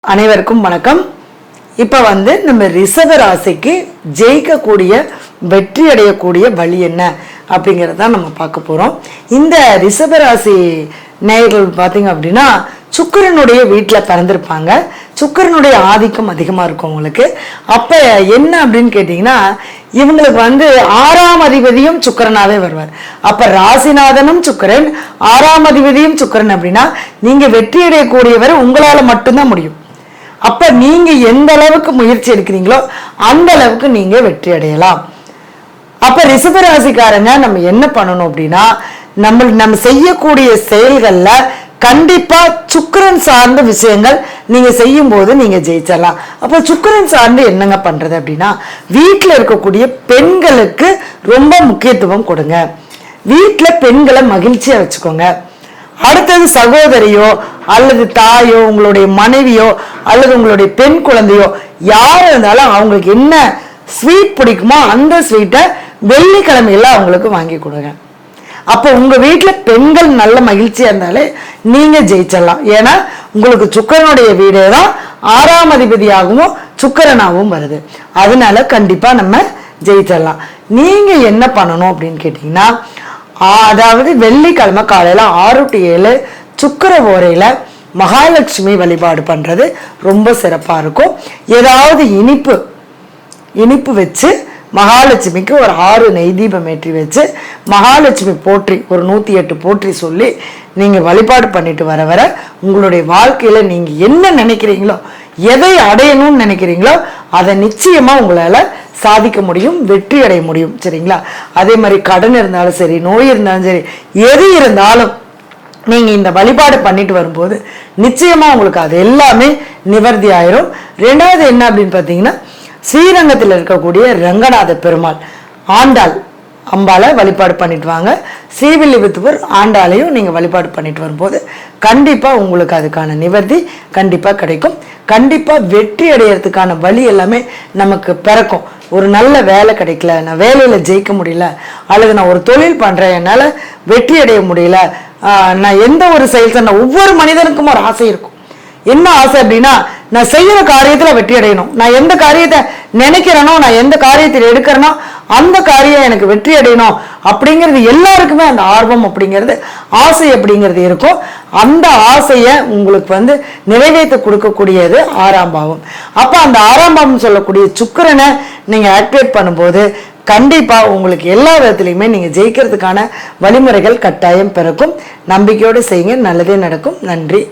அனைவருக்கும் வணக்கம். இப்போ நம்ம ரிஷப ராசிக்கு ஜெயிக்கக்கூடிய வெற்றி அடையக்கூடிய வழி என்ன அப்படிங்கிறத நம்ம பார்க்க போகிறோம். இந்த ரிஷப ராசி நேயர்கள் பார்த்தீங்க அப்படின்னா சுக்கிரனுடைய வீட்டில் பிறந்திருப்பாங்க. சுக்கிரனுடைய ஆதிக்கம் அதிகமாக இருக்கும் உங்களுக்கு. அப்போ என்ன அப்படின்னு கேட்டிங்கன்னா இவங்களுக்கு 6ஆம் அதிபதியும் சுக்கிரனாவே வருவார். அப்போ ராசிநாதனும் சுக்கிரன், 6ஆம் அதிபதியும் சுக்கிரன் அப்படின்னா நீங்கள் வெற்றி அடையக்கூடியவர் உங்களால் மட்டும்தான் முடியும். அப்ப நீங்க எந்த அளவுக்கு முயற்சி எடுக்கிறீங்களோ அந்த அளவுக்கு நீங்க வெற்றி அடையலாம். அப்ப ரிஷபராசிக்காரங்க நம்ம என்ன பண்ணணும் அப்படின்னா நம்ம செய்யக்கூடிய செயல்கள்ல கண்டிப்பா சுக்கிரன் சார்ந்த விஷயங்கள் நீங்க செய்யும் போது நீங்க ஜெயிச்சிடலாம். அப்ப சுக்கிரன் சார்ந்து என்னங்க பண்றது அப்படின்னா வீட்டுல இருக்கக்கூடிய பெண்களுக்கு ரொம்ப முக்கியத்துவம் கொடுங்க. வீட்டுல பெண்களை மகிழ்ச்சியா வச்சுக்கோங்க. அடுத்தது சகோதரியோ அல்லது தாயோ உங்களுடைய மனைவியோ அல்லது உங்களுடைய பெண் குழந்தையோ யார் இருந்தாலும் அவங்களுக்கு என்ன ஸ்வீட் பிடிக்குமோ அந்த ஸ்வீட்டை வெள்ளிக்கிழமையில அவங்களுக்கு வாங்கி கொடுங்க. அப்போ உங்க வீட்டுல பெண்கள் நல்ல மகிழ்ச்சியா இருந்தாலே நீங்க ஜெயிச்சிடலாம். ஏன்னா உங்களுக்கு சுக்கிரனுடைய வீடே தான் 6ஆம் அதிபதியாகவும் சுக்கிரனாகவும் வருது. அதனால கண்டிப்பா நம்ம ஜெயிச்சிடலாம். நீங்க என்ன பண்ணணும் அப்படின்னு கேட்டீங்கன்னா அதாவது வெள்ளிக்கிழமை காலையில 6 to 7 சுக்கிர ஓரையில மகாலட்சுமி வழிபாடு பண்றது ரொம்ப சிறப்பா இருக்கும். ஏதாவது இனிப்பு வச்சு மகாலட்சுமிக்கு ஒரு 6 நெய் தீபம் ஏற்றி வச்சு மகாலட்சுமி போற்றி ஒரு 108 போற்றி சொல்லி நீங்க வழிபாடு பண்ணிட்டு வர உங்களுடைய வாழ்க்கையில நீங்க என்ன நினைக்கிறீங்களோ எதை அடையணும்னு நினைக்கிறீங்களோ அதை நிச்சயமா உங்களால சாதிக்க முடியும், வெற்றி அடைய முடியும். சரிங்களா? அதே மாதிரி கடன் இருந்தாலும் சரி, நோய் இருந்தாலும் சரி, எது இருந்தாலும் நீங்க இந்த வழிபாடு பண்ணிட்டு வரும்போது நிச்சயமா உங்களுக்கு அது எல்லாமே நிவர்த்தி ஆயிரும். ரெண்டாவது என்ன அப்படின்னு பார்த்தீங்கன்னா ஸ்ரீரங்கத்தில் இருக்கக்கூடிய ரங்கநாத பெருமாள் ஆண்டாள் அம்பால வழிபாடு பண்ணிட்டு வாங்க. ஸ்ரீவில்லிபுத்தூர் ஆண்டாளையும் நீங்க வழிபாடு பண்ணிட்டு வரும்போது கண்டிப்பா உங்களுக்கு அதுக்கான நிவர்த்தி கண்டிப்பா கிடைக்கும். கண்டிப்பா வெற்றி அடையறதுக்கான வழி எல்லாமே நமக்கு பிறக்கும். ஒரு நல்ல வேலை கிடைக்கல, நான் வேலையில ஜெயிக்க முடியல, அல்லது நான் ஒரு தொழில் பண்றேன் என்னால வெற்றி அடைய முடியல, நான் எந்த ஒரு செயல் சொன்ன ஒவ்வொரு மனிதனுக்கும் ஒரு ஆசை இருக்கும். என்ன ஆசை அப்படின்னா நான் செய்யற காரியத்துல வெற்றி அடையணும். நான் எந்த காரியத்தை நினைக்கிறேனோ, நான் எந்த காரியத்தில் எடுக்கிறேனோ அந்த காரியம் எனக்கு வெற்றி அடையணும் அப்படிங்கிறது எல்லாருக்குமே அந்த ஆர்வம் அப்படிங்கிறது ஆசை அப்படிங்கிறது இருக்கும். அந்த ஆசையை உங்களுக்கு நிறைவேற்ற கொடுக்கக்கூடியது 6ஆம் பாவம். அப்ப அந்த 6ஆம் பாவம் சொல்லக்கூடிய சுக்கிரனை நீங்க ஆக்டிவேட் பண்ணும்போது கண்டிப்பா உங்களுக்கு எல்லா விதத்திலையுமே நீங்க ஜெயிக்கிறதுக்கான வழிமுறைகள் கட்டாயம் பிறக்கும். நம்பிக்கையோடு செய்யுங்க, நல்லதே நடக்கும். நன்றி.